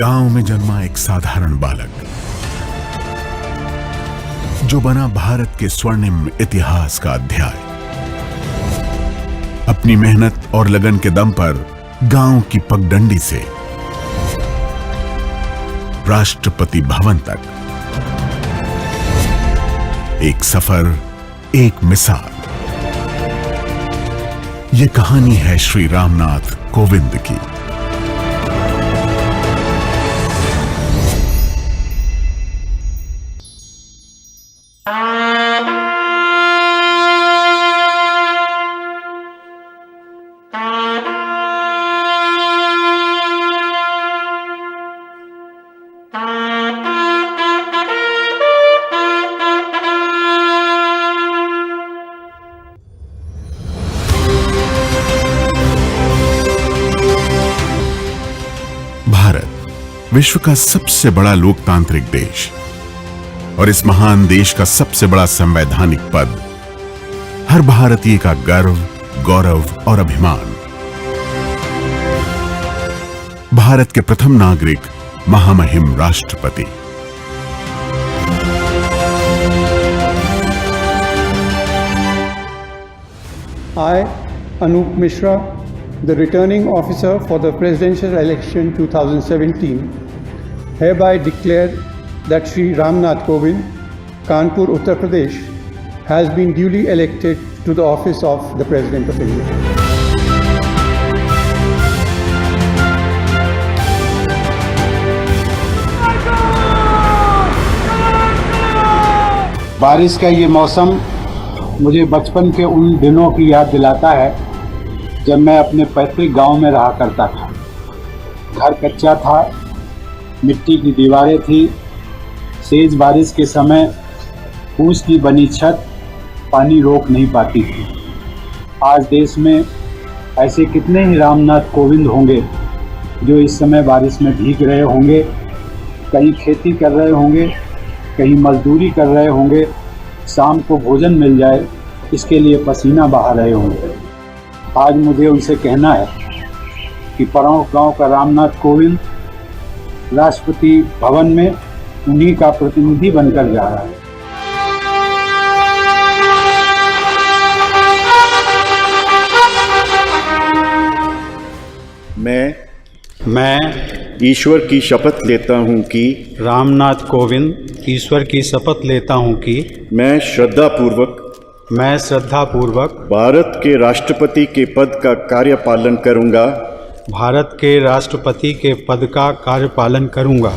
गांव में जन्मा एक साधारण बालक जो बना भारत के स्वर्णिम इतिहास का अध्याय। अपनी मेहनत और लगन के दम पर गांव की पगडंडी से राष्ट्रपति भवन तक एक सफर, एक मिसाल। ये कहानी है श्री रामनाथ कोविंद की। भारत विश्व का सबसे बड़ा लोकतांत्रिक देश और इस महान देश का सबसे बड़ा संवैधानिक पद हर भारतीय का गर्व, गौरव और अभिमान। भारत के प्रथम नागरिक महामहिम राष्ट्रपति। I, Anup Mishra, the returning officer for the presidential election 2017, hereby declare that Shri Ramnath Kovind, Kanpur, Uttar Pradesh, has been duly elected to the office of the President of India. बारिश का ये मौसम मुझे बचपन के उन दिनों की याद दिलाता है जब मैं अपने पैतृक गांव में रहा करता था। घर कच्चा था, मिट्टी की दीवारें थी। तेज बारिश के समय फूस की बनी छत पानी रोक नहीं पाती थी। आज देश में ऐसे कितने ही रामनाथ कोविंद होंगे जो इस समय बारिश में भीग रहे होंगे, कहीं खेती कर रहे होंगे, कहीं मजदूरी कर रहे होंगे, शाम को भोजन मिल जाए इसके लिए पसीना बहा रहे होंगे। आज मुझे उनसे कहना है कि परौंख गांव का रामनाथ कोविंद राष्ट्रपति भवन में उन्हीं का प्रतिनिधि बनकर जा रहा है। मैं ईश्वर की शपथ लेता हूं कि रामनाथ कोविंद ईश्वर की शपथ लेता हूं कि मैं श्रद्धापूर्वक भारत के राष्ट्रपति के पद का कार्यपालन करूंगा। भारत के राष्ट्रपति के पद का कार्यपालन करूंगा।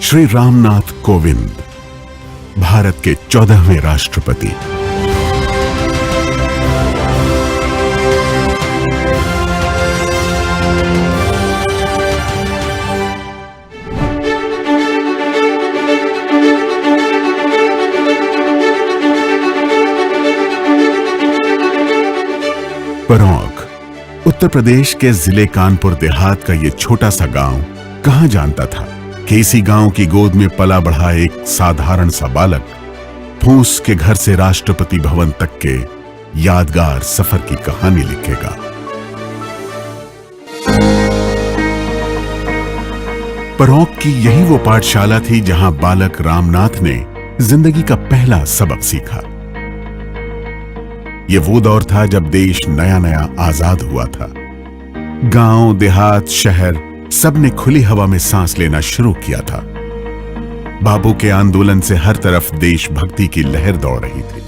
श्री रामनाथ कोविंद, भारत के 14वें राष्ट्रपति। परौंख उत्तर प्रदेश के जिले कानपुर देहात का ये छोटा सा गांव कहां जानता था कि इसी गांव की गोद में पला बढ़ा एक साधारण सा बालक फूस के घर से राष्ट्रपति भवन तक के यादगार सफर की कहानी लिखेगा। परौंख की यही वो पाठशाला थी जहां बालक रामनाथ ने जिंदगी का पहला सबक सीखा। ये वो दौर था जब देश नया नया आजाद हुआ था। गांव, देहात, शहर सबने खुली हवा में सांस लेना शुरू किया था। बापू के आंदोलन से हर तरफ देशभक्ति की लहर दौड़ रही थी।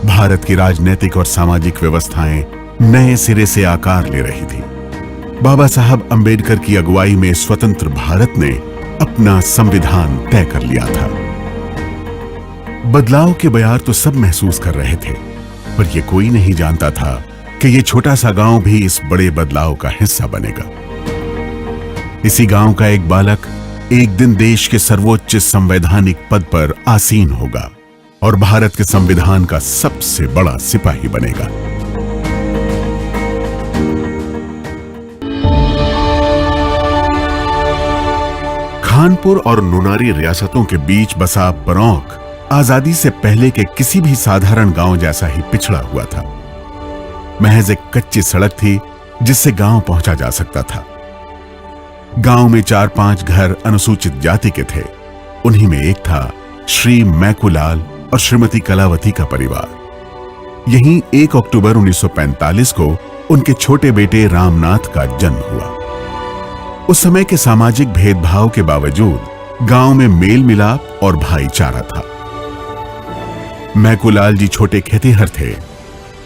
भारत की राजनीतिक और सामाजिक व्यवस्थाएं नए सिरे से आकार ले रही थी। बाबा साहब अंबेडकर की अगुवाई में स्वतंत्र भारत ने अपना संविधान तय कर लिया था। बदलाव के बयार तो सब महसूस कर रहे थे, पर यह कोई नहीं जानता था कि यह छोटा सा गांव भी इस बड़े बदलाव का हिस्सा बनेगा। इसी गांव का एक बालक एक दिन देश के सर्वोच्च संवैधानिक पद पर आसीन होगा और भारत के संविधान का सबसे बड़ा सिपाही बनेगा। खानपुर और नुनारी रियासतों के बीच बसा परौंख आजादी से पहले के किसी भी साधारण गांव जैसा ही पिछड़ा हुआ था। महज एक कच्ची सड़क थी जिससे गांव पहुंचा जा सकता था। गांव में 4-5 घर अनुसूचित जाति के थे। उन्हीं में एक था श्री मैकूलाल और श्रीमती कलावती का परिवार। यहीं 1 अक्टूबर 1945 को उनके छोटे बेटे रामनाथ का जन्म हुआ। उस समय के सामाजिक भेदभाव के बावजूद गांव में मेल मिलाप और भाईचारा था। मैकूलाल जी छोटे खेतिहर थे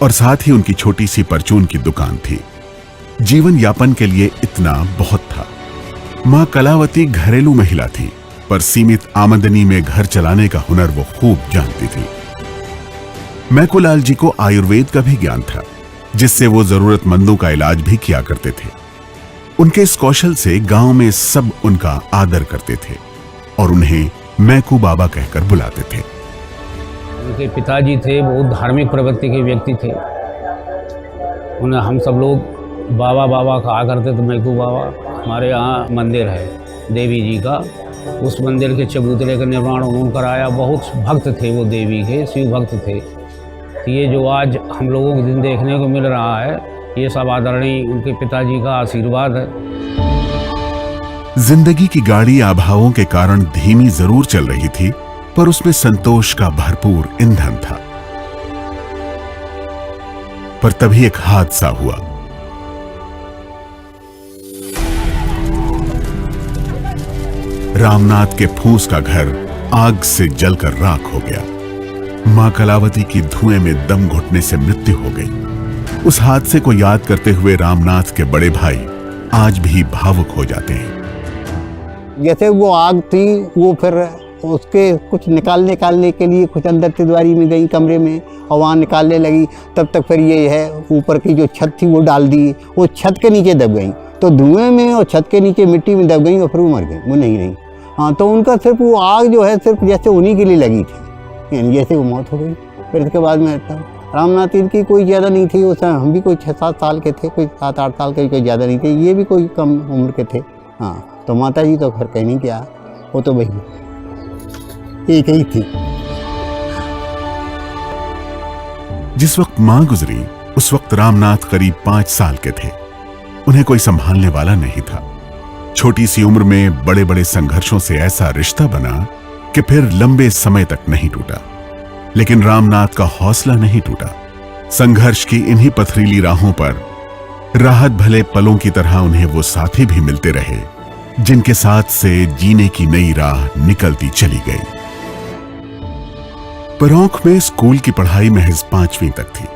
और साथ ही उनकी छोटी सी परचून की दुकान थी। जीवन यापन के लिए इतना बहुत था। मां कलावती घरेलू महिला थी, पर सीमित आमदनी में घर चलाने का हुनर वो खूब जानती थी। मैकूलाल जी को आयुर्वेद का भी ज्ञान था, जिससे वो जरूरतमंदों का इलाज भी किया करते थे। उनके इस कौशल से गांव में सब उनका आदर करते थे और उन्हें मैकू बाबा कहकर बुलाते थे। उनके पिताजी थे, बहुत धार्मिक प्रवृत्ति के व्यक्ति थे। उन्हें हम सब लोग बाबा बाबा कहा करते थे। मैकू बाबा, हमारे यहाँ मंदिर है देवी जी का, उस मंदिर के चबूतरे का निर्माण उन्होंने कराया। बहुत भक्त थे वो देवी के, शिव भक्त थे। तो ये जो आज हम लोगों को दिन देखने को मिल रहा है, ये सब आदरणीय उनके पिताजी का आशीर्वाद है। जिंदगी की गाड़ी आभावों के कारण धीमी जरूर चल रही थी, पर उसमें संतोष का भरपूर ईंधन था। पर तभी एक हादसा हुआ। रामनाथ के फूस का घर आग से जलकर राख हो गया। मां कलावती की धुएं में दम घुटने से मृत्यु हो गई। उस हादसे को याद करते हुए रामनाथ के बड़े भाई आज भी भावुक हो जाते हैं। जैसे वो आग थी, वो फिर उसके कुछ निकालने के लिए कुछ अंदर तिजवारी में गई कमरे में और वहाँ निकालने लगी। तब तक फिर ये है ऊपर की जो छत थी वो डाल दी, वो छत के नीचे दब गई, तो धुएं में और छत के नीचे मिट्टी में दब गई और फिर वो मर गई, वो नहीं रही। हाँ, तो उनका सिर्फ वो आग जो है सिर्फ जैसे उन्हीं के लिए लगी थी, यानी जैसे वो मौत हो गई। फिर इसके बाद में रामनाथ इनकी कोई ज़्यादा नहीं थी उस समय, हम भी कोई 6-7 साल के थे, कोई 7-8 साल के, कोई ज़्यादा नहीं थे, ये भी कोई कम उम्र के थे। हाँ, तो माता जी तो घर कहीं नहीं किया, वो तो वही एक ही थी। जिस वक्त मां गुजरी उस वक्त रामनाथ करीब 5 साल के थे। उन्हें कोई संभालने वाला नहीं था। छोटी सी उम्र में बड़े बड़े संघर्षों से ऐसा रिश्ता बना कि फिर लंबे समय तक नहीं टूटा। लेकिन रामनाथ का हौसला नहीं टूटा। संघर्ष की इन्हीं पथरीली राहों पर राहत भले पलों की तरह उन्हें वो साथी भी मिलते रहे, जिनके साथ से जीने की नई राह निकलती चली गई। परौंख में स्कूल की पढ़ाई महज 5वीं तक थी।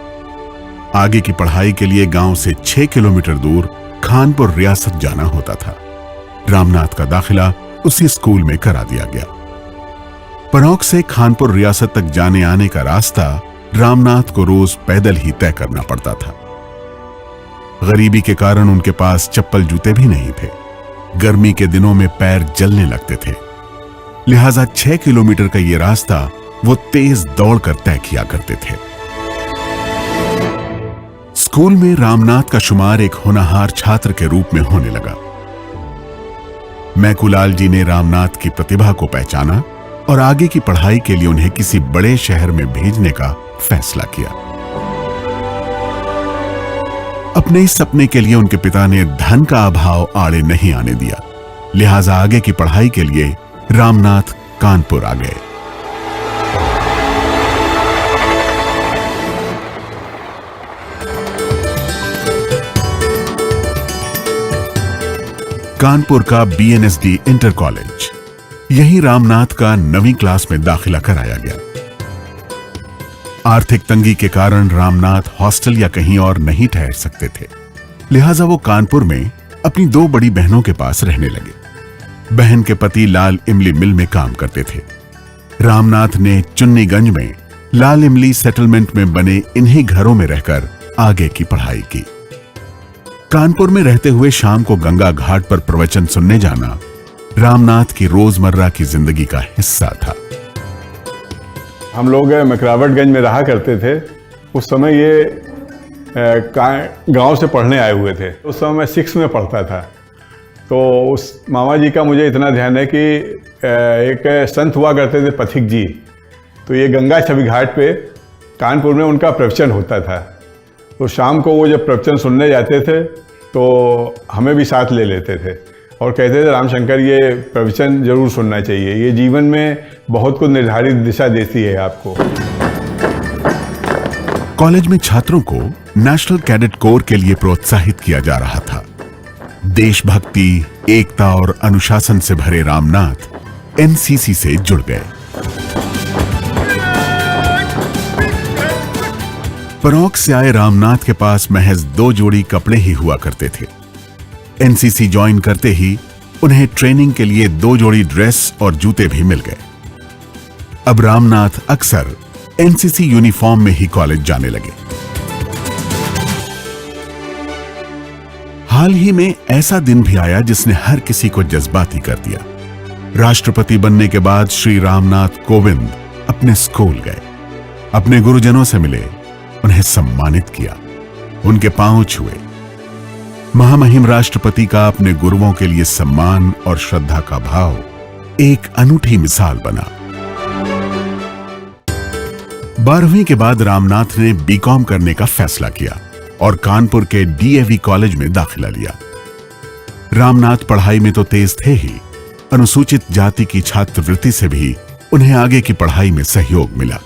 आगे की पढ़ाई के लिए गांव से 6 किलोमीटर दूर खानपुर रियासत जाना होता था। रामनाथ का दाखिला उसी स्कूल में करा दिया गया। परौंख से खानपुर रियासत तक जाने आने का रास्ता रामनाथ को रोज पैदल ही तय करना पड़ता था। गरीबी के कारण उनके पास चप्पल जूते भी नहीं थे। गर्मी के दिनों में पैर जलने लगते थे, लिहाजा 6 किलोमीटर का ये रास्ता वो तेज दौड़कर तय किया करते थे। स्कूल में रामनाथ का शुमार एक होनहार छात्र के रूप में होने लगा। मैकूलाल जी ने रामनाथ की प्रतिभा को पहचाना और आगे की पढ़ाई के लिए उन्हें किसी बड़े शहर में भेजने का फैसला किया। अपने इस सपने के लिए उनके पिता ने धन का अभाव आड़े नहीं आने दिया, लिहाजा आगे की पढ़ाई के लिए रामनाथ कानपुर आ गए। कानपुर का BNSD इंटर कॉलेज, यही रामनाथ का 9वीं क्लास में दाखिला कराया गया। आर्थिक तंगी के कारण रामनाथ हॉस्टल या कहीं और नहीं ठहर सकते थे, लिहाजा वो कानपुर में अपनी 2 बड़ी बहनों के पास रहने लगे। बहन के पति लाल इमली मिल में काम करते थे। रामनाथ ने चुन्नीगंज में लाल इमली सेटलमेंट में बने इन्हीं घरों में रहकर आगे की पढ़ाई की। कानपुर में रहते हुए शाम को गंगा घाट पर प्रवचन सुनने जाना रामनाथ की रोजमर्रा की जिंदगी का हिस्सा था। हम लोग मकरावटगंज में रहा करते थे। उस समय ये गांव से पढ़ने आए हुए थे। उस समय मैं 6 में पढ़ता था। तो उस मामा जी का मुझे इतना ध्यान है कि एक संत हुआ करते थे पथिक जी, तो ये गंगा छवि घाट पे कानपुर में उनका प्रवचन होता था। तो शाम को वो जब प्रवचन सुनने जाते थे तो हमें भी साथ ले लेते थे और कहते थे रामशंकर ये प्रवचन जरूर सुनना चाहिए, ये जीवन में बहुत कुछ निर्धारित दिशा देती है आपको। कॉलेज में छात्रों को नेशनल कैडेट कोर के लिए प्रोत्साहित किया जा रहा था। देशभक्ति, एकता और अनुशासन से भरे रामनाथ एनसीसी से जुड़ गए। परोक से आए रामनाथ के पास महज 2 जोड़ी कपड़े ही हुआ करते थे। एनसीसी ज्वाइन करते ही उन्हें ट्रेनिंग के लिए 2 जोड़ी ड्रेस और जूते भी मिल गए। अब रामनाथ अक्सर एनसीसी यूनिफॉर्म में ही कॉलेज जाने लगे। हाल ही में ऐसा दिन भी आया जिसने हर किसी को जज्बाती कर दिया। राष्ट्रपति बनने के बाद श्री रामनाथ कोविंद अपने स्कूल गए, अपने गुरुजनों से मिले, उन्हें सम्मानित किया, उनके पांव छुए। महामहिम राष्ट्रपति का अपने गुरुओं के लिए सम्मान और श्रद्धा का भाव एक अनूठी मिसाल बना। 12वीं के बाद रामनाथ ने बीकॉम करने का फैसला किया और कानपुर के डीएवी कॉलेज में दाखिला लिया। रामनाथ पढ़ाई में तो तेज थे ही, अनुसूचित जाति की छात्रवृत्ति से भी उन्हें आगे की पढ़ाई में सहयोग मिला।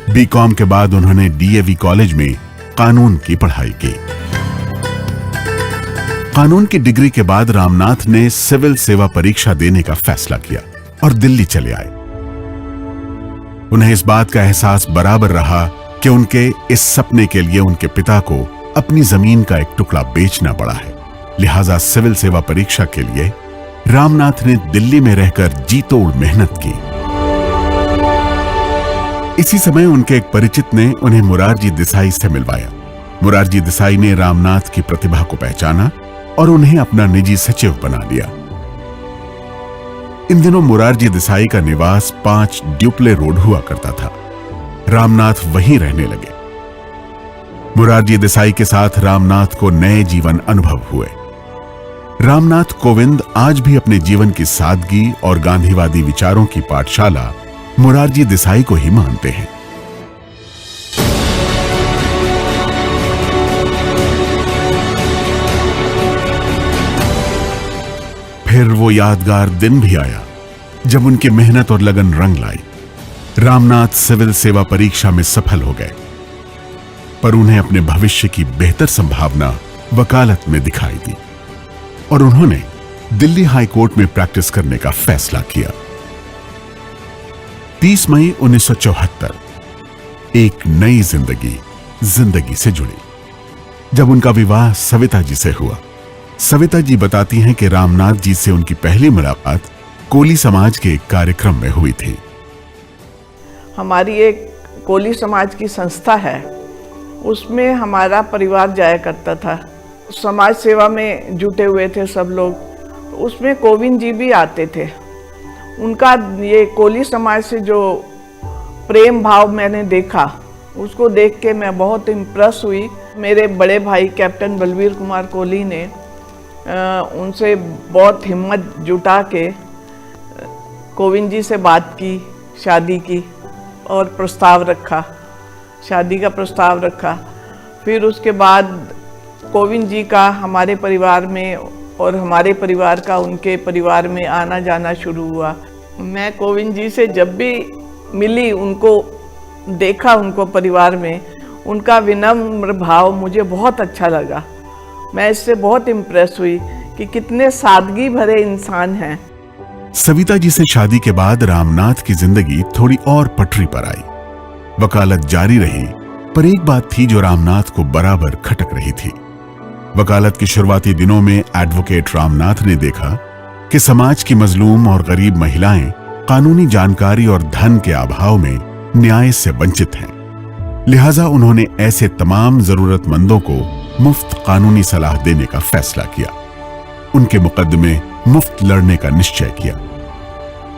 बीकॉम के बाद उन्होंने डीएवी कॉलेज में कानून की पढ़ाई की। कानून की डिग्री के बाद रामनाथ ने सिविल सेवा परीक्षा देने का फैसला किया और दिल्ली चले आए। उन्हें इस बात का एहसास बराबर रहा कि उनके इस सपने के लिए उनके पिता को अपनी जमीन का एक टुकड़ा बेचना पड़ा है। लिहाजा सिविल सेवा परीक्षा के लिए रामनाथ ने दिल्ली में रहकर जी तोड़ मेहनत की। इसी समय उनके एक परिचित ने उन्हें मुरारजी देसाई से मिलवाया। मुरारजी देसाई ने रामनाथ की प्रतिभा को पहचाना और उन्हें अपना निजी सचिव बना लिया। इन दिनों मुरारजी देसाई का निवास 5 ड्यूप्ले रोड हुआ करता था। रामनाथ वहीं रहने लगे। मुरारजी देसाई के साथ रामनाथ को नए जीवन अनुभव हुए। रामनाथ कोविंद आज भी अपने जीवन की सादगी और गांधीवादी विचारों की पाठशाला मुरारजी देसाई को ही मानते हैं। फिर वो यादगार दिन भी आया जब उनकी मेहनत और लगन रंग लाई। रामनाथ सिविल सेवा परीक्षा में सफल हो गए, पर उन्हें अपने भविष्य की बेहतर संभावना वकालत में दिखाई दी और उन्होंने दिल्ली हाई कोर्ट में प्रैक्टिस करने का फैसला किया। 30 मई 1974 एक नई जिंदगी से जुड़ी जब उनका विवाह सविता जी से हुआ। सविता जी बताती हैं कि रामनाथ जी से उनकी पहली मुलाकात कोली समाज के एक कार्यक्रम में हुई थी। हमारी एक कोली समाज की संस्था है, उसमें हमारा परिवार जाया करता था। समाज सेवा में जुटे हुए थे सब लोग। उसमें कोविंद जी भी आते थे। उनका ये कोली समाज से जो प्रेम भाव मैंने देखा, उसको देख के मैं बहुत इम्प्रेस हुई। मेरे बड़े भाई कैप्टन बलवीर कुमार कोली ने उनसे बहुत हिम्मत जुटा के कोविंद जी से बात की, शादी की और प्रस्ताव रखा, शादी का प्रस्ताव रखा। फिर उसके बाद कोविंद जी का हमारे परिवार में और हमारे परिवार का उनके परिवार में आना जाना शुरू हुआ। मैं कोविंद जी से जब भी मिली, उनको देखा, उनको परिवार में, उनका विनम्र भाव मुझे बहुत अच्छा लगा। मैं इससे बहुत इम्प्रेस हुई कि कितने सादगी भरे इंसान हैं। सविता जी से शादी के बाद रामनाथ की जिंदगी थोड़ी और पटरी पर आई। वकालत जारी रही, पर एक बात थी जो रामनाथ को बराबर खटक रही थी। वकालत के शुरुआती दिनों में एडवोकेट रामनाथ ने देखा कि समाज की मजलूम और गरीब महिलाएं कानूनी जानकारी और धन के अभाव में न्याय से वंचित हैं। लिहाजा उन्होंने ऐसे तमाम जरूरतमंदों को मुफ्त कानूनी सलाह देने का फैसला किया। उनके मुकदमे मुफ्त लड़ने का निश्चय किया।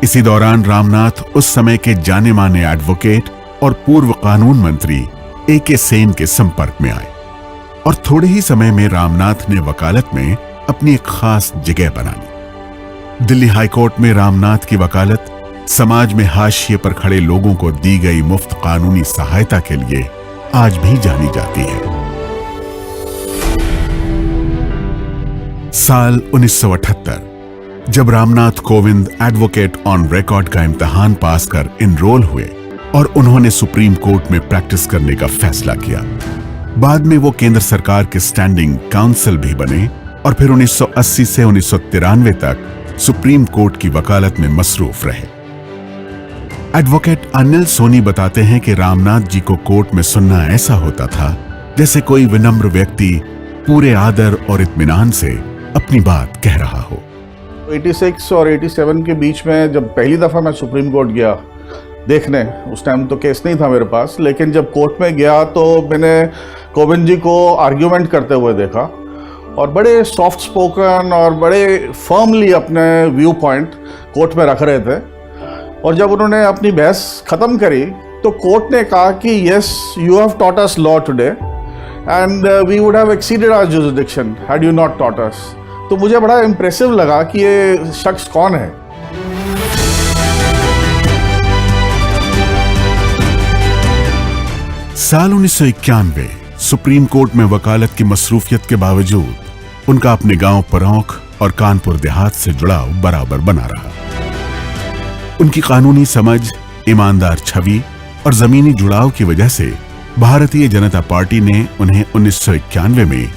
इसी दौरान रामनाथ उस समय के जाने माने एडवोकेट और पूर्व कानून मंत्री ए.के. सेन के संपर्क में आए और थोड़े ही समय में रामनाथ ने वकालत में अपनी एक खास जगह बना ली। दिल्ली हाईकोर्ट में रामनाथ की वकालत समाज में हाशिए पर खड़े लोगों को दी गई मुफ्त कानूनी सहायता के लिए आज भी जानी जाती है। साल 1978 जब Ramnath Kovind advocate on record का इम्तिहान पास कर इनरोल हुए और उन्होंने सुप्रीम कोर्ट में प्रैक्टिस करने का फैसला किया। बाद में वो केंद्र सरकार के स्टैंडिंग काउंसिल भी बने और फिर 1980 से 1993 तक सुप्रीम कोर्ट की वकालत में मसरूफ रहे। एडवोकेट अनिल सोनी बताते हैं कि रामनाथ जी को कोर्ट में सुनना ऐसा होता था जैसे कोई विनम्र व्यक्ति पूरे आदर और इत्मीनान से अपनी बात कह रहा हो। 86 और 87 के बीच में जब पहली दफ़ा मैं सुप्रीम कोर्ट गया देखने, उस टाइम तो केस नहीं था मेरे पास, लेकिन जब कोर्ट में गया तो मैंने कोविंद जी को आर्ग्यूमेंट करते हुए देखा और बड़े सॉफ्ट स्पोकन और बड़े फर्मली अपने व्यू पॉइंट कोर्ट में रख रहे थे। और जब उन्होंने अपनी बहस ख़त्म करी तो कोर्ट ने कहा कि yes, you have taught us law today and we would have exceeded our jurisdiction had you not taught us. तो मुझे बड़ा इम्प्रेसिव लगा कि ये शख्स कौन है। साल 1991 सुप्रीम कोर्ट में वकालत की मसरूफियत के बावजूद उनका अपने गांव परौख और कानपुर देहात से जुड़ाव बराबर बना रहा। उनकी कानूनी समझ, ईमानदार छवि और जमीनी जुड़ाव की वजह से भारतीय जनता पार्टी ने उन्हें 1991 में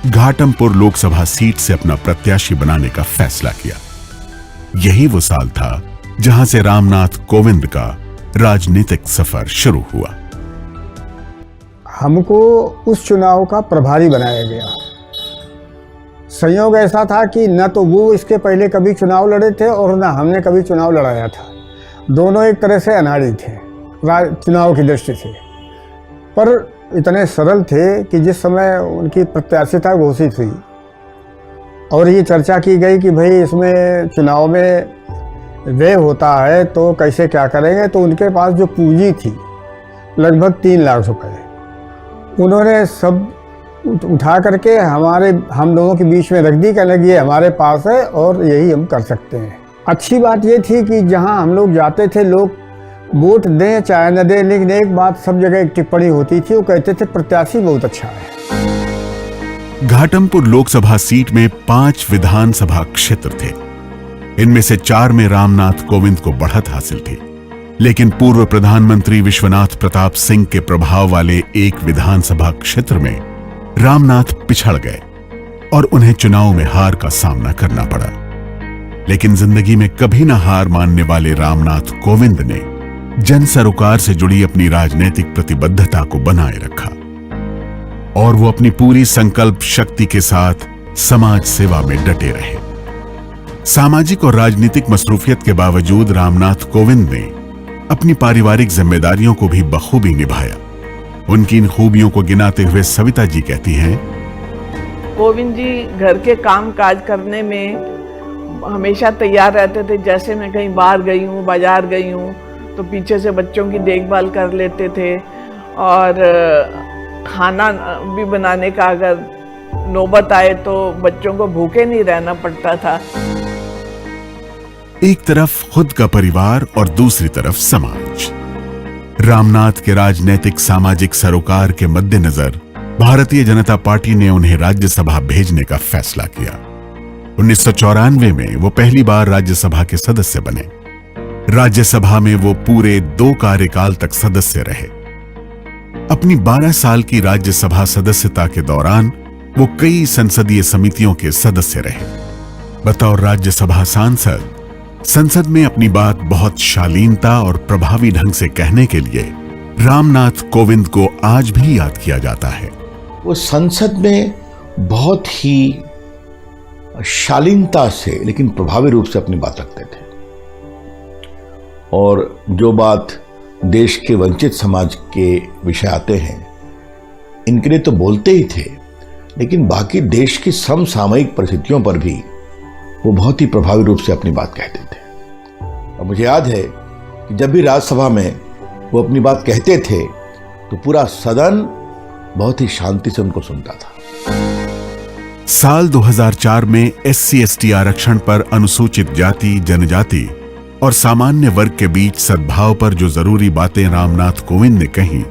घाटमपुर लोकसभा सीट से अपना प्रत्याशी बनाने का फैसला किया। यही वो साल था जहां से रामनाथ कोविंद का राजनीतिक सफर शुरू हुआ। हमको उस चुनाव का प्रभारी बनाया गया। संयोग ऐसा था कि न तो वो इसके पहले कभी चुनाव लड़े थे और न हमने कभी चुनाव लड़ाया था। दोनों एक तरह से अनाड़ी थे चुनाव की दृष्टि से, पर इतने सरल थे कि जिस समय उनकी प्रत्याशिता घोषित हुई और ये चर्चा की गई कि भाई इसमें चुनाव में व्यय होता है तो कैसे क्या करेंगे, तो उनके पास जो पूंजी थी लगभग 3 लाख रुपए उन्होंने सब उठा करके हम लोगों के बीच में रख दी, कहने लगी ये हमारे पास है और यही हम कर सकते हैं। अच्छी बात ये थी कि जहां हम लोग जाते थे लोग वोट दें चाहे न दें, लेकिन एक बात सब जगह एक टिप्पणी होती थी, वो कहते थे प्रत्याशी बहुत अच्छा है। घाटमपुर लोकसभा सीट में 5 विधानसभा क्षेत्र थे। इनमें से 4 में रामनाथ कोविंद को बढ़त हासिल थी, लेकिन पूर्व प्रधानमंत्री विश्वनाथ प्रताप सिंह के प्रभाव वाले एक विधानसभा क्षेत्र में रामनाथ पिछड़ गए और उन्हें चुनाव में हार का सामना करना पड़ा। लेकिन जिंदगी में कभी न हार मानने वाले रामनाथ कोविंद ने जन सरोकार से जुड़ी अपनी राजनीतिक प्रतिबद्धता को बनाए रखा और वो अपनी पूरी संकल्प शक्ति के साथ समाज सेवा में डटे रहे। सामाजिक और राजनीतिक मसरूफियत के बावजूद रामनाथ कोविंद ने अपनी पारिवारिक जिम्मेदारियों को भी बखूबी निभाया। उनकी इन खूबियों को गिनाते हुए सविता जी कहती हैं, कोविंद जी घर के काम काज करने में हमेशा तैयार रहते थे। जैसे मैं कहीं बाहर गई हूँ, बाजार गई हूँ, तो पीछे से बच्चों की देखभाल कर लेते थे और खाना भी बनाने का अगर नौबत आए तो बच्चों को भूखे नहीं रहना पड़ता था। एक तरफ खुद का परिवार और दूसरी तरफ समाज। रामनाथ के राजनीतिक सामाजिक सरोकार के मद्देनजर भारतीय जनता पार्टी ने उन्हें राज्यसभा भेजने का फैसला किया। 1994 में वो पहली बार राज्यसभा के सदस्य बने। राज्यसभा में वो पूरे 2 कार्यकाल तक सदस्य रहे। अपनी 12 साल की राज्यसभा सदस्यता के दौरान वो कई संसदीय समितियों के सदस्य रहे। बतौर राज्यसभा सांसद संसद में अपनी बात बहुत शालीनता और प्रभावी ढंग से कहने के लिए रामनाथ कोविंद को आज भी याद किया जाता है। वो संसद में बहुत ही शालीनता से लेकिन प्रभावी रूप से अपनी बात रखते थे और जो बात देश के वंचित समाज के विषय आते हैं इनके लिए तो बोलते ही थे, लेकिन बाकी देश की समसामयिक परिस्थितियों पर भी वो बहुत ही प्रभावी रूप से अपनी बात कहते थे। और मुझे याद है कि जब भी राज्यसभा में वो अपनी बात कहते थे तो पूरा सदन बहुत ही शांति से उनको सुनता था। साल 2004 में SC/ST आरक्षण पर अनुसूचित जाति, जनजाति और सामान्य वर्ग के बीच सद्भाव पर जो जरूरी बातें रामनाथ कोविंद ने कही,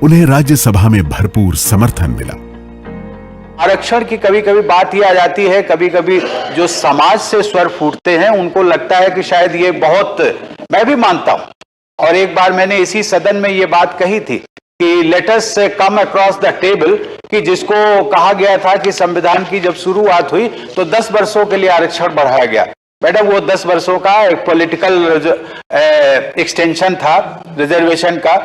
उन्हें राज्यसभा में भरपूर समर्थन मिला। आरक्षण की कभी कभी बात ही आ जाती है, कभी कभी जो समाज से स्वर फूटते हैं उनको लगता है कि शायद ये बहुत, मैं भी मानता हूं और एक बार मैंने इसी सदन में ये बात कही थी कि let us come across the table, कि जिसको कहा गया था कि संविधान की जब शुरुआत हुई तो 10 वर्षों के लिए आरक्षण बढ़ाया गया। मैडम वो 10 वर्षों का एक पॉलिटिकल एक्सटेंशन था रिजर्वेशन का,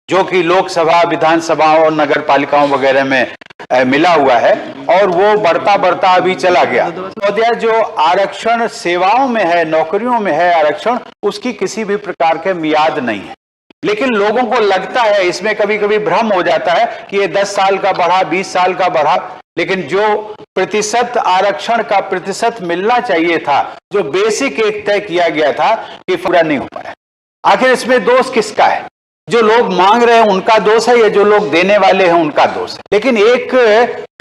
जो कि लोकसभा, विधानसभा और नगर पालिकाओं वगैरह में मिला हुआ है, और वो बढ़ता बढ़ता अभी चला गया। तो जो आरक्षण सेवाओं में है, नौकरियों में है आरक्षण, उसकी किसी भी प्रकार के मियाद नहीं है। लेकिन लोगों को लगता है, इसमें कभी कभी भ्रम हो जाता है कि ये 10 साल का बढ़ा, 20 साल का बढ़ा, लेकिन जो प्रतिशत आरक्षण का प्रतिशत मिलना चाहिए था, जो बेसिक एक तय किया गया था, कि पूरा नहीं हो पाया। आखिर इसमें दोष किसका है? जो लोग मांग रहे हैं उनका दोष है या जो लोग देने वाले हैं उनका दोष है? लेकिन एक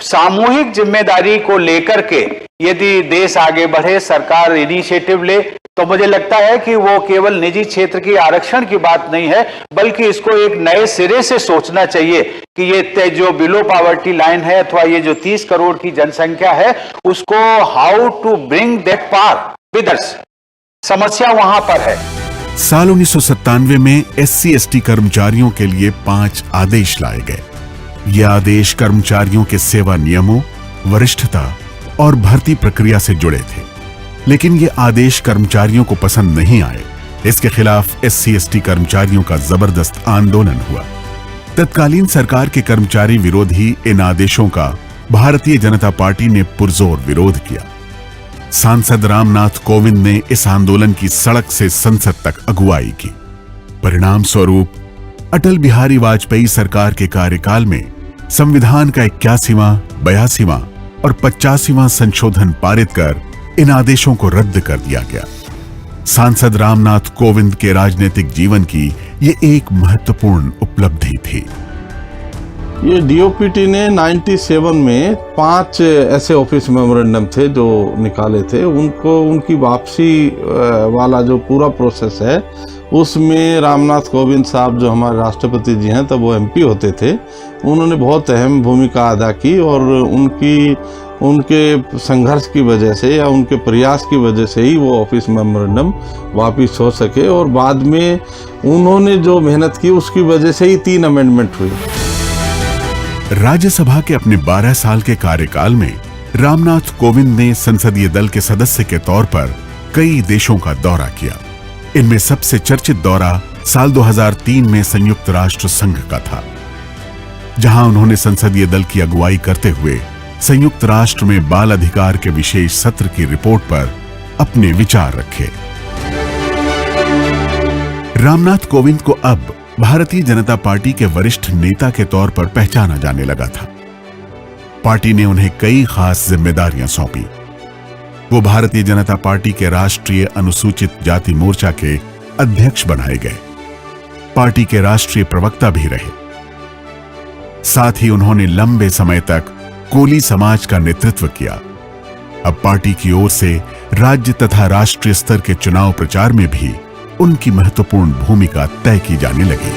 सामूहिक जिम्मेदारी को लेकर के यदि देश आगे बढ़े, सरकार इनिशिएटिव ले, तो मुझे लगता है कि वो केवल निजी क्षेत्र की आरक्षण की बात नहीं है, बल्कि इसको एक नए सिरे से सोचना चाहिए कि ये जो बिलो पॉवर्टी लाइन है अथवा ये जो 30 करोड़ की जनसंख्या है, उसको how to bring that par with us, समस्या वहां पर है। साल 1997 में SC/ST कर्मचारियों के लिए 5 आदेश लाए गए। ये आदेश कर्मचारियों के सेवा नियमों, वरिष्ठता और भर्ती प्रक्रिया से जुड़े थे, लेकिन ये आदेश कर्मचारियों को पसंद नहीं आए। इसके खिलाफ SC/ST कर्मचारियों का जबरदस्त आंदोलन हुआ। तत्कालीन सरकार के कर्मचारी विरोधी इन आदेशों का भारतीय जनता पार्टी ने पुरजोर विरोध किया। सांसद रामनाथ कोविंद ने इस आंदोलन की सड़क से संसद तक अगुवाई की। परिणाम स्वरूप अटल बिहारी वाजपेयी सरकार के कार्यकाल में संविधान का 81वां, 82वां और 85वां संशोधन पारित कर इन आदेशों को रद्द कर दिया गया। सांसद रामनाथ कोविंद के राजनीतिक जीवन की ये एक महत्वपूर्ण उपलब्धि थी। ये DOPT ने 97 में 5 ऐसे ऑफिस मेमोरेंडम थे जो निकाले थे, उनको उनकी वापसी वाला जो पूरा प्रोसेस है उसमें रामनाथ कोविंद साहब जो हमारे राष्ट्रपति जी हैं, तब वो MP होते थे, उन्होंने बहुत अहम भूमिका अदा की और उनके संघर्ष की वजह से या उनके प्रयास की वजह से ही वो ऑफिस मेमोरेंडम वापस हो सके, और बाद में उन्होंने जो मेहनत की उसकी वजह से ही 3 अमेंडमेंट हुए। राज्यसभा के अपने 12 साल के कार्यकाल में रामनाथ कोविंद ने संसदीय दल के सदस्य के तौर पर कई देशों का दौरा किया। इनमें सबसे चर्चित दौरा साल 2003 में संयुक्त राष्ट्र संघ का था, जहां उन्होंने संसदीय दल की अगुवाई करते हुए संयुक्त राष्ट्र में बाल अधिकार के विशेष सत्र की रिपोर्ट पर अपने विचार रखे। रामनाथ कोविंद को अब भारतीय जनता पार्टी के वरिष्ठ नेता के तौर पर पहचाना जाने लगा था। पार्टी ने उन्हें कई खास जिम्मेदारियां सौंपी। वो भारतीय जनता पार्टी के राष्ट्रीय अनुसूचित जाति मोर्चा के अध्यक्ष बनाए गए, पार्टी के राष्ट्रीय प्रवक्ता भी रहे। साथ ही उन्होंने लंबे समय तक कोली समाज का नेतृत्व किया। अब पार्टी की ओर से राज्य तथा राष्ट्रीय स्तर के चुनाव प्रचार में भी उनकी महत्वपूर्ण भूमिका तय की जाने लगी।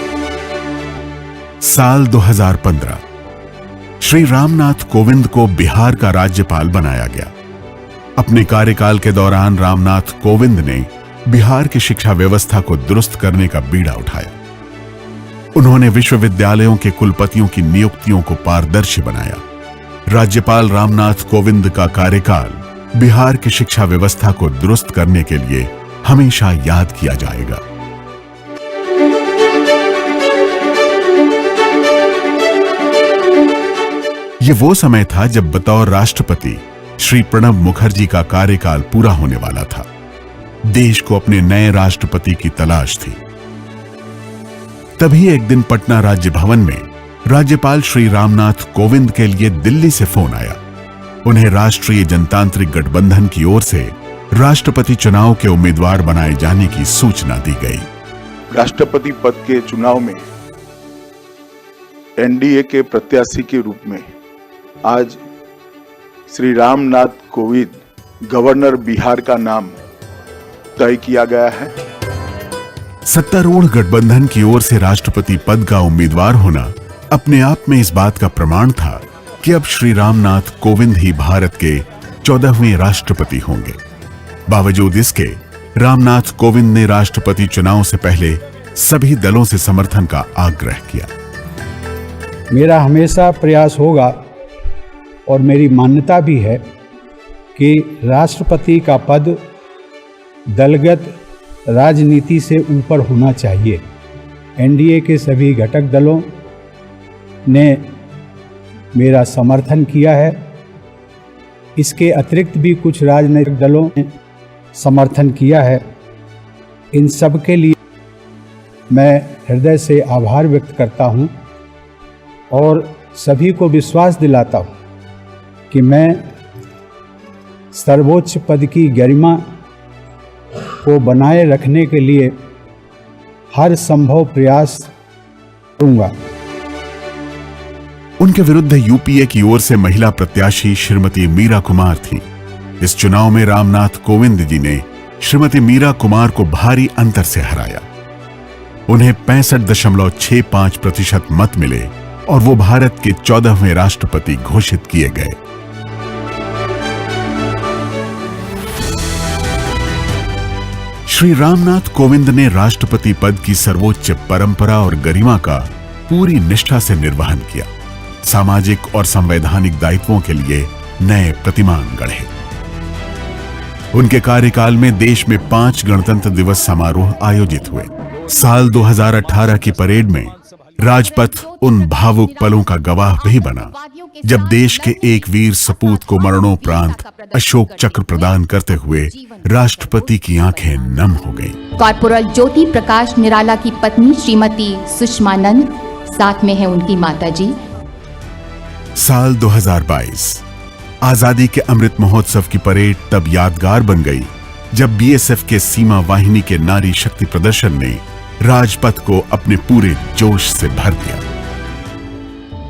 साल 2015 श्री रामनाथ कोविंद को बिहार का राज्यपाल बनाया गया। अपने कार्यकाल के दौरान रामनाथ कोविंद ने बिहार की शिक्षा व्यवस्था को दुरुस्त करने का बीड़ा उठाया। उन्होंने विश्वविद्यालयों के कुलपतियों की नियुक्तियों को पारदर्शी बनाया। राज्यपाल रामनाथ कोविंद का कार्यकाल बिहार की शिक्षा व्यवस्था को दुरुस्त करने के लिए हमेशा याद किया जाएगा। ये वो समय था जब बतौर राष्ट्रपति श्री प्रणब मुखर्जी का कार्यकाल पूरा होने वाला था। देश को अपने नए राष्ट्रपति की तलाश थी। तभी एक दिन पटना राज्य भवन में राज्यपाल श्री रामनाथ कोविंद के लिए दिल्ली से फोन आया। उन्हें राष्ट्रीय जनतांत्रिक गठबंधन की ओर से राष्ट्रपति चुनाव के उम्मीदवार बनाए जाने की सूचना दी गई। राष्ट्रपति पद के चुनाव में NDA के प्रत्याशी के रूप में आज श्री रामनाथ कोविंद गवर्नर बिहार का नाम तय किया गया है। सत्तारूढ़ गठबंधन की ओर से राष्ट्रपति पद का उम्मीदवार होना अपने आप में इस बात का प्रमाण था कि अब श्री रामनाथ कोविंद ही भारत के 14वें राष्ट्रपति होंगे। बावजूद इसके रामनाथ कोविंद ने राष्ट्रपति चुनाव से पहले सभी दलों से समर्थन का आग्रह किया। मेरा हमेशा प्रयास होगा और मेरी मान्यता भी है कि राष्ट्रपति का पद दलगत राजनीति से ऊपर होना चाहिए। एनडीए के सभी घटक दलों ने मेरा समर्थन किया है। इसके अतिरिक्त भी कुछ राजनीतिक दलों ने समर्थन किया है। इन सब के लिए मैं हृदय से आभार व्यक्त करता हूं और सभी को विश्वास दिलाता हूं कि मैं सर्वोच्च पद की गरिमा को बनाए रखने के लिए हर संभव प्रयास करूंगा। उनके विरुद्ध यूपीए की ओर से महिला प्रत्याशी श्रीमती मीरा कुमार थी। इस चुनाव में रामनाथ कोविंद जी ने श्रीमती मीरा कुमार को भारी अंतर से हराया। उन्हें 65.65% मत मिले और वो भारत के 14वें राष्ट्रपति घोषित किए गए। श्री रामनाथ कोविंद ने राष्ट्रपति पद की सर्वोच्च परंपरा और गरिमा का पूरी निष्ठा से निर्वहन किया। सामाजिक और संवैधानिक दायित्वों के लिए नए प्रतिमान गढ़े। उनके कार्यकाल में देश में 5 गणतंत्र दिवस समारोह आयोजित हुए। साल 2018 की परेड में राजपथ उन भावुक पलों का गवाह भी बना जब देश के एक वीर सपूत को मरणोपरांत अशोक चक्र प्रदान करते हुए राष्ट्रपति की आंखें नम हो गईं। कॉर्पोरल ज्योति प्रकाश निराला की पत्नी श्रीमती सुषमा नंद, साथ में है उनकी माताजी। साल 2022 आजादी के अमृत महोत्सव की परेड तब यादगार बन गई जब बीएसएफ के सीमा वाहिनी के नारी शक्ति प्रदर्शन ने राजपथ को अपने पूरे जोश से भर दिया।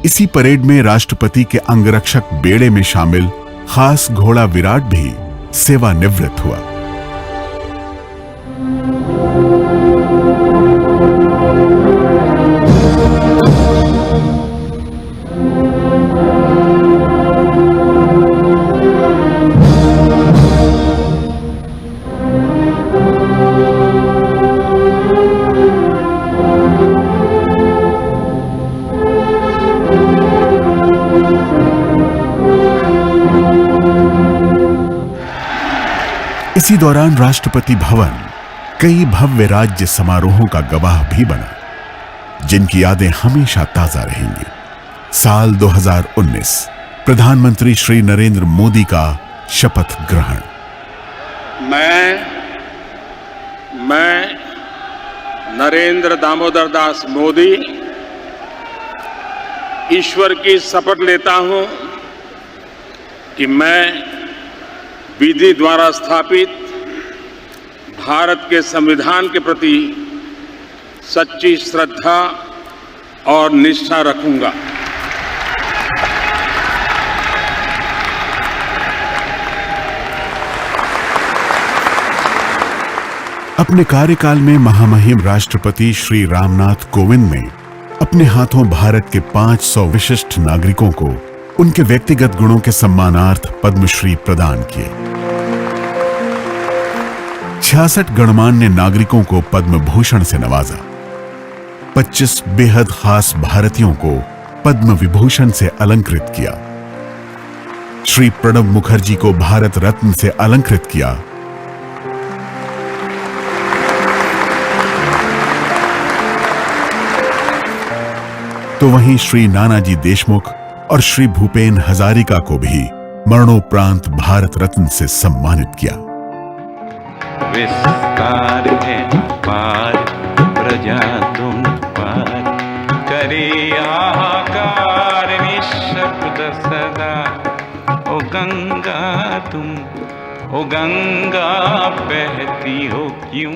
इसी परेड में राष्ट्रपति के अंगरक्षक बेड़े में शामिल खास घोड़ा विराट भी सेवानिवृत्त हुआ। इसी दौरान राष्ट्रपति भवन कई भव्य राज्य समारोहों का गवाह भी बना, जिनकी यादें हमेशा ताजा रहेंगी। साल 2019 प्रधानमंत्री श्री नरेंद्र मोदी का शपथ ग्रहण। मैं नरेंद्र दामोदर दास मोदी ईश्वर की शपथ लेता हूं कि मैं विधि द्वारा स्थापित भारत के संविधान के प्रति सच्ची श्रद्धा और निष्ठा रखूंगा। अपने कार्यकाल में महामहिम राष्ट्रपति श्री रामनाथ कोविंद ने अपने हाथों भारत के 500 विशिष्ट नागरिकों को उनके व्यक्तिगत गुणों के सम्मानार्थ पद्मश्री प्रदान किए। 66 गणमान्य नागरिकों को पद्म भूषण से नवाजा। 25 बेहद खास भारतीयों को पद्म विभूषण से अलंकृत किया। श्री प्रणब मुखर्जी को भारत रत्न से अलंकृत किया। तो वहीं श्री नानाजी देशमुख और श्री भूपेन हजारिका को भी मरणोपरांत भारत रत्न से सम्मानित किया। विस्तार है पार प्रजा तुम पार करे आकार निशब्द सदा। ओ गंगा तुम, ओ गंगा बहती हो क्यों।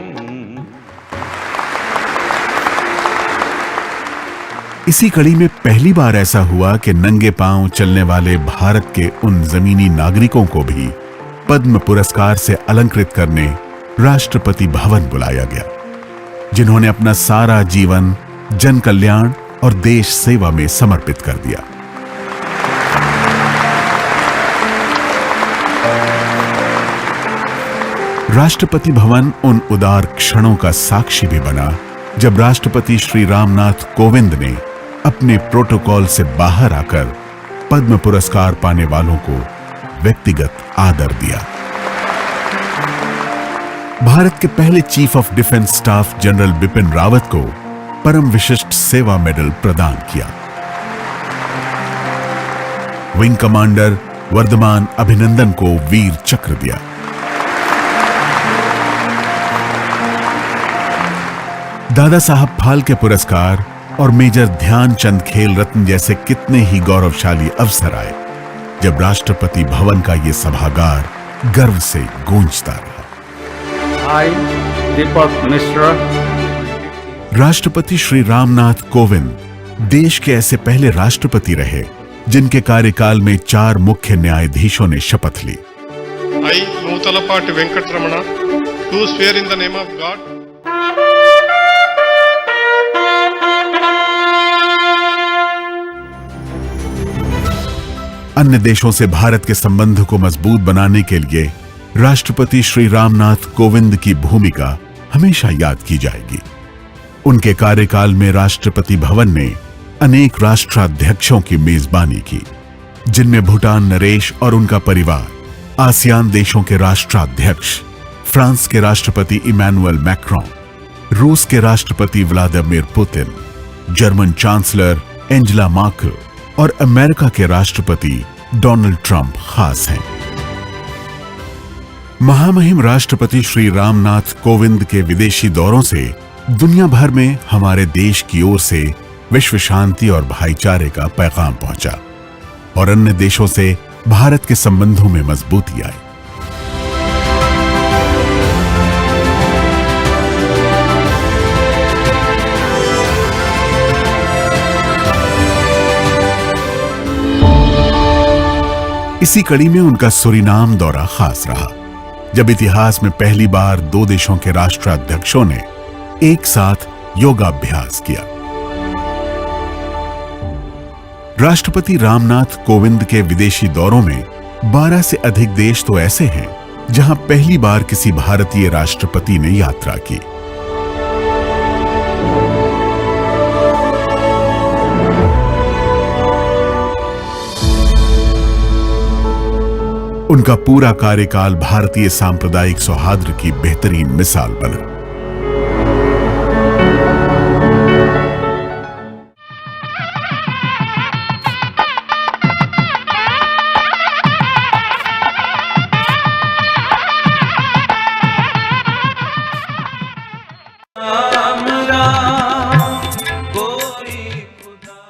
इसी कड़ी में पहली बार ऐसा हुआ कि नंगे पांव चलने वाले भारत के उन जमीनी नागरिकों को भी पद्म पुरस्कार से अलंकृत करने राष्ट्रपति भवन बुलाया गया। जिन्होंने अपना सारा जीवन जन कल्याण और देश सेवा में समर्पित कर दिया। राष्ट्रपति भवन उन उदार क्षणों का साक्षी भी बना जब राष्ट्रपति श्री रामनाथ कोविंद ने अपने प्रोटोकॉल से बाहर आकर पद्म पुरस्कार पाने वालों को व्यक्तिगत आदर दिया। भारत के पहले chief of defence staff general Bipin Rawat को परम विशिष्ट सेवा मेडल प्रदान किया। विंग कमांडर वर्धमान अभिनंदन को वीर चक्र दिया। दादा साहब फाल्के पुरस्कार और मेजर ध्यानचंद खेल रत्न जैसे कितने ही गौरवशाली अवसर आए जब राष्ट्रपति भवन का ये सभागार गर्व से गूंजता रहा। I, दीपक मिश्रा, राष्ट्रपति श्री रामनाथ कोविंद देश के ऐसे पहले राष्ट्रपति रहे जिनके कार्यकाल में 4 मुख्य न्यायाधीशों ने शपथ ली। I, नूतलपाटी Venkataraman, do swear in the name of God. अन्य देशों से भारत के संबंध को मजबूत बनाने के लिए राष्ट्रपति श्री रामनाथ कोविंद की भूमिका हमेशा याद की जाएगी। उनके कार्यकाल में राष्ट्रपति भवन ने अनेक राष्ट्राध्यक्षों की मेजबानी की, जिनमें भूटान नरेश और उनका परिवार, आसियान देशों के राष्ट्राध्यक्ष, फ्रांस के राष्ट्रपति इमैनुअल मैक्रोन, रूस के राष्ट्रपति Vladimir Putin, German chancellor Angela Merkel और अमेरिका के राष्ट्रपति डोनाल्ड ट्रंप खास हैं। महामहिम राष्ट्रपति श्री रामनाथ कोविंद के विदेशी दौरों से दुनिया भर में हमारे देश की ओर से विश्व शांति और भाईचारे का पैगाम पहुंचा और अन्य देशों से भारत के संबंधों में मजबूती आई। इसी कड़ी में उनका सूरीनाम दौरा खास रहा, जब इतिहास में पहली बार 2 देशों के राष्ट्राध्यक्षों ने एक साथ योगाभ्यास किया। राष्ट्रपति रामनाथ कोविंद के विदेशी दौरों में 12 से अधिक देश तो ऐसे हैं जहां पहली बार किसी भारतीय राष्ट्रपति ने यात्रा की। उनका पूरा कार्यकाल भारतीय सांप्रदायिक सौहार्द की बेहतरीन मिसाल बना।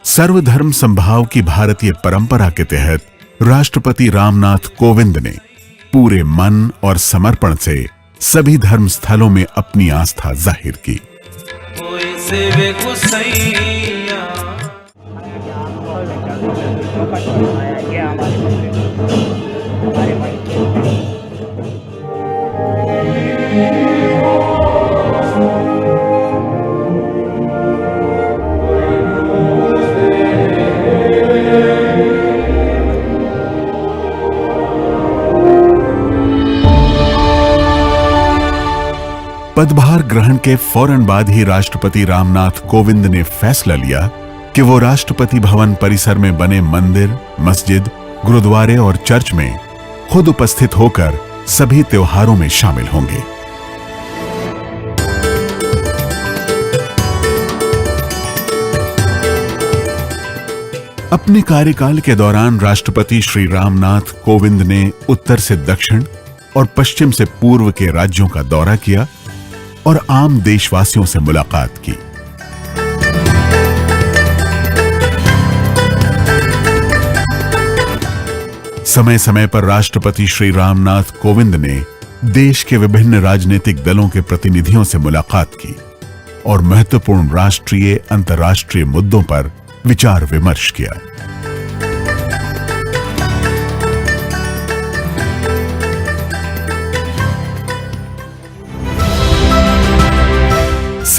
सर्वधर्म संभाव की भारतीय परंपरा के तहत राष्ट्रपति रामनाथ कोविंद ने पूरे मन और समर्पण से सभी धर्म स्थलों में अपनी आस्था जाहिर की। पदभार ग्रहण के फौरन बाद ही राष्ट्रपति रामनाथ कोविंद ने फैसला लिया कि वो राष्ट्रपति भवन परिसर में बने मंदिर, मस्जिद, गुरुद्वारे और चर्च में खुद उपस्थित होकर सभी त्योहारों में शामिल होंगे। अपने कार्यकाल के दौरान राष्ट्रपति श्री रामनाथ कोविंद ने उत्तर से दक्षिण और पश्चिम से पूर्व के राज्यों का दौरा किया और आम देशवासियों से मुलाकात की। समय समय पर राष्ट्रपति श्री रामनाथ कोविंद ने देश के विभिन्न राजनीतिक दलों के प्रतिनिधियों से मुलाकात की और महत्वपूर्ण राष्ट्रीय अंतर्राष्ट्रीय मुद्दों पर विचार विमर्श किया।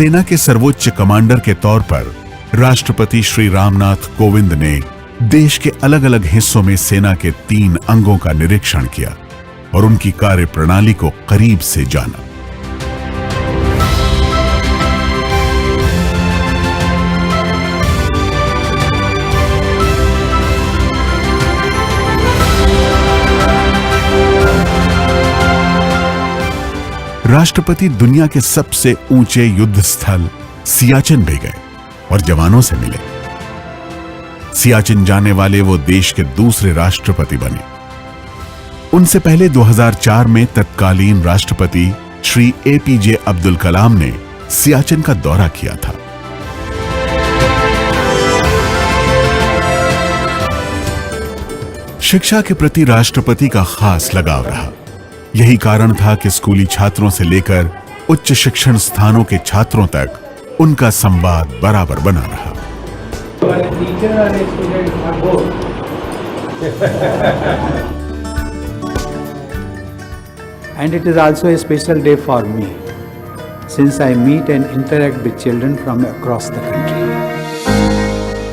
सेना के सर्वोच्च कमांडर के तौर पर राष्ट्रपति श्री रामनाथ कोविंद ने देश के अलग अलग हिस्सों में सेना के 3 अंगों का निरीक्षण किया और उनकी कार्यप्रणाली को करीब से जाना। राष्ट्रपति दुनिया के सबसे ऊंचे युद्ध स्थल सियाचिन भी गए और जवानों से मिले। सियाचिन जाने वाले वो देश के दूसरे राष्ट्रपति बने। उनसे पहले 2004 में तत्कालीन राष्ट्रपति श्री APJ अब्दुल कलाम ने सियाचिन का दौरा किया था। शिक्षा के प्रति राष्ट्रपति का खास लगाव रहा। यही कारण था कि स्कूली छात्रों से लेकर उच्च शिक्षण स्थानों के छात्रों तक उनका संवाद बराबर बना रहा। And it is also a special day for me since I meet and interact with children from across the country.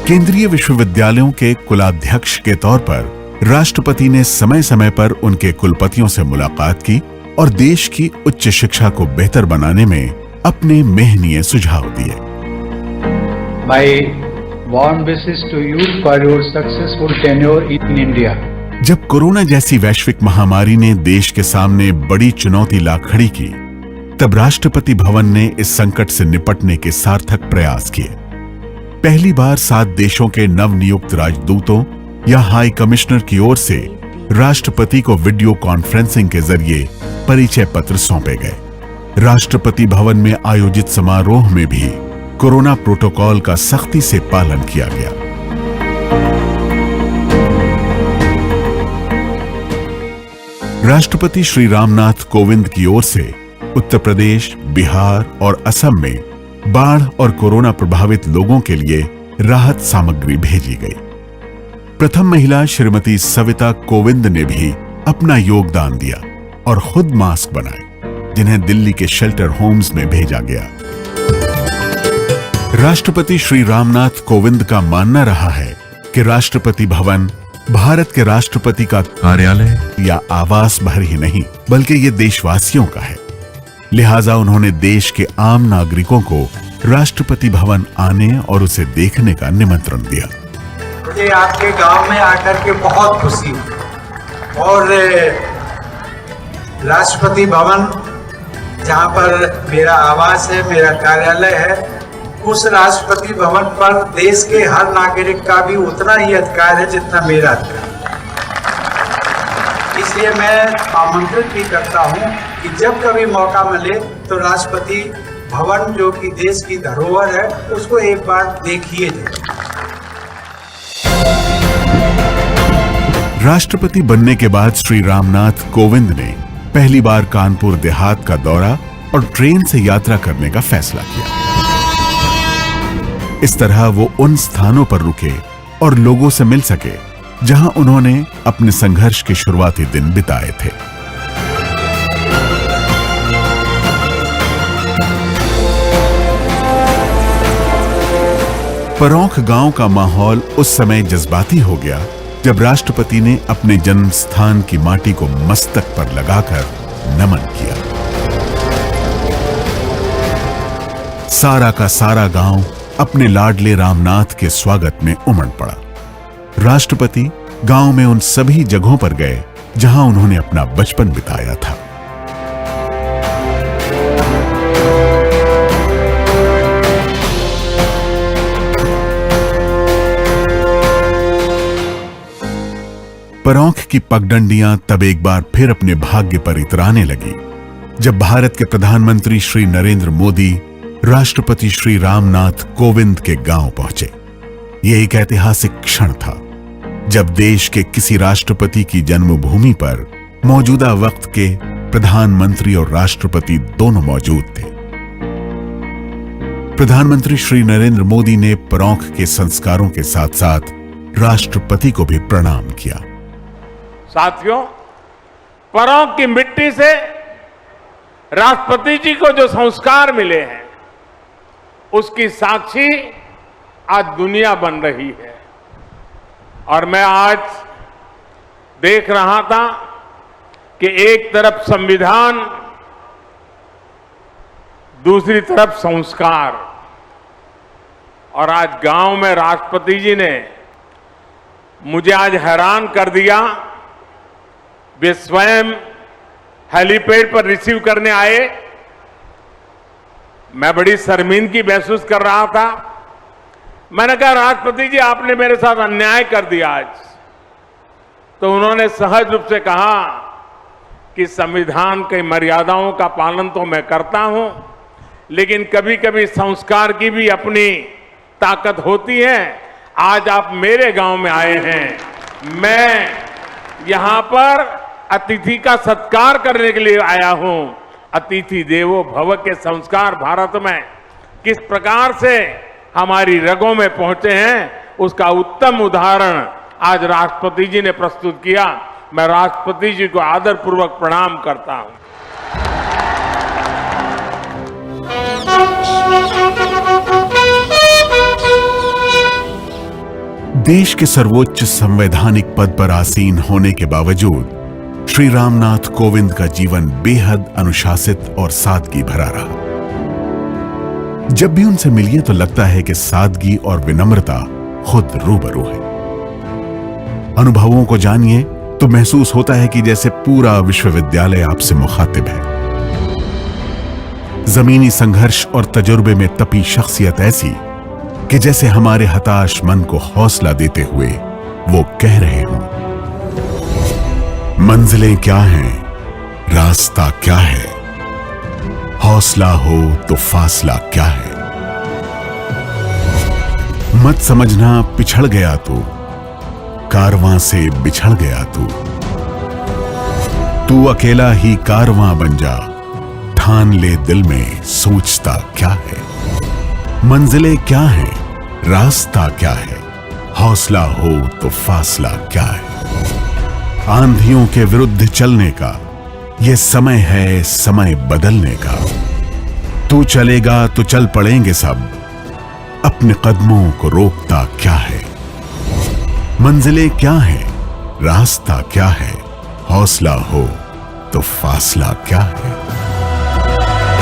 केंद्रीय विश्वविद्यालयों के कुलाध्यक्ष के तौर पर राष्ट्रपति ने समय समय पर उनके कुलपतियों से मुलाकात की और देश की उच्च शिक्षा को बेहतर बनाने में अपने मेहनीय सुझाव दिए। My warm wishes to you for your successful tenure in India. जब कोरोना जैसी वैश्विक महामारी ने देश के सामने बड़ी चुनौती ला खड़ी की, तब राष्ट्रपति भवन ने इस संकट से निपटने के सार्थक प्रयास किए। पहली बार 7 देशों के नवनियुक्त राजदूतों या हाई कमिश्नर की ओर से राष्ट्रपति को वीडियो कॉन्फ्रेंसिंग के जरिए परिचय पत्र सौंपे गए। राष्ट्रपति भवन में आयोजित समारोह में भी कोरोना प्रोटोकॉल का सख्ती से पालन किया गया। राष्ट्रपति श्री रामनाथ कोविंद की ओर से उत्तर प्रदेश, बिहार और असम में बाढ़ और कोरोना प्रभावित लोगों के लिए राहत सामग्री भेजी गई। प्रथम महिला श्रीमती सविता कोविंद ने भी अपना योगदान दिया और खुद मास्क बनाए, जिन्हें दिल्ली के शेल्टर होम्स में भेजा गया। राष्ट्रपति श्री रामनाथ कोविंद का मानना रहा है कि राष्ट्रपति भवन भारत के राष्ट्रपति का कार्यालय या आवास भर ही नहीं, बल्कि ये देशवासियों का है। लिहाजा उन्होंने देश के आम नागरिकों को राष्ट्रपति भवन आने और उसे देखने का निमंत्रण दिया। मुझे आपके गांव में आकर के बहुत खुशी हुई और राष्ट्रपति भवन जहां पर मेरा आवास है, मेरा कार्यालय है, उस राष्ट्रपति भवन पर देश के हर नागरिक का भी उतना ही अधिकार है जितना मेरा अधिकार। इसलिए मैं आमंत्रित भी करता हूं कि जब कभी मौका मिले तो राष्ट्रपति भवन जो कि देश की धरोहर है उसको एक बार देखिए। राष्ट्रपति बनने के बाद श्री रामनाथ कोविंद ने पहली बार कानपुर देहात का दौरा और ट्रेन से यात्रा करने का फैसला किया। इस तरह वो उन स्थानों पर रुके और लोगों से मिल सके जहां उन्होंने अपने संघर्ष के शुरुआती दिन बिताए थे। परौंख गांव का माहौल उस समय जज्बाती हो गया जब राष्ट्रपति ने अपने जन्म स्थान की माटी को मस्तक पर लगाकर नमन किया। सारा का सारा गांव अपने लाडले रामनाथ के स्वागत में उमड़ पड़ा। राष्ट्रपति गांव में उन सभी जगहों पर गए जहां उन्होंने अपना बचपन बिताया था। परौंख की पगडंडियां तब एक बार फिर अपने भाग्य पर इतराने लगी जब भारत के प्रधानमंत्री श्री नरेंद्र मोदी राष्ट्रपति श्री रामनाथ कोविंद के गांव पहुंचे। यह एक ऐतिहासिक क्षण था जब देश के किसी राष्ट्रपति की जन्मभूमि पर मौजूदा वक्त के प्रधानमंत्री और राष्ट्रपति दोनों मौजूद थे। प्रधानमंत्री श्री नरेंद्र मोदी ने परौंख के संस्कारों के साथ साथ राष्ट्रपति को भी प्रणाम किया। साथियों, परौंख की मिट्टी से राष्ट्रपति जी को जो संस्कार मिले हैं उसकी साक्षी आज दुनिया बन रही है। और मैं आज देख रहा था कि एक तरफ संविधान, दूसरी तरफ संस्कार, और आज गांव में राष्ट्रपति जी ने मुझे आज हैरान कर दिया। वे स्वयं हेलीपैड पर रिसीव करने आए। मैं बड़ी शर्मिंदगी महसूस कर रहा था। मैंने कहा, राष्ट्रपति जी आपने मेरे साथ अन्याय कर दिया आज। तो उन्होंने सहज रूप से कहा कि संविधान की मर्यादाओं का पालन तो मैं करता हूं, लेकिन कभी कभी संस्कार की भी अपनी ताकत होती है। आज आप मेरे गांव में आए हैं, मैं यहां पर अतिथि का सत्कार करने के लिए आया हूं। अतिथि देवो भव के संस्कार भारत में किस प्रकार से हमारी रगों में पहुंचे हैं, उसका उत्तम उदाहरण आज राष्ट्रपति जी ने प्रस्तुत किया। मैं राष्ट्रपति जी को आदरपूर्वक प्रणाम करता हूं। देश के सर्वोच्च संवैधानिक पद पर आसीन होने के बावजूद श्री रामनाथ कोविंद का जीवन बेहद अनुशासित और सादगी भरा रहा। जब भी उनसे मिलिए तो लगता है कि सादगी और विनम्रता खुद रूबरू है। अनुभवों को जानिए तो महसूस होता है कि जैसे पूरा विश्वविद्यालय आपसे मुखातिब है। जमीनी संघर्ष और तजुर्बे में तपी शख्सियत ऐसी कि जैसे हमारे हताश मन को हौसला देते हुए वो कह रहे हों, मंजिलें क्या हैं, रास्ता क्या है, हौसला हो तो फासला क्या है। मत समझना पिछड़ गया तू, कारवां से बिछड़ गया तू अकेला ही कारवां बन जा, ठान ले दिल में सोचता क्या है। मंजिलें क्या है, रास्ता क्या है, हौसला हो तो फासला क्या है। आंधियों के विरुद्ध चलने का ये समय है, समय बदलने का। तू चलेगा तो चल पड़ेंगे सब, अपने कदमों को रोकता क्या है। मंजिलें क्या है, रास्ता क्या है, हौसला हो तो फासला क्या है।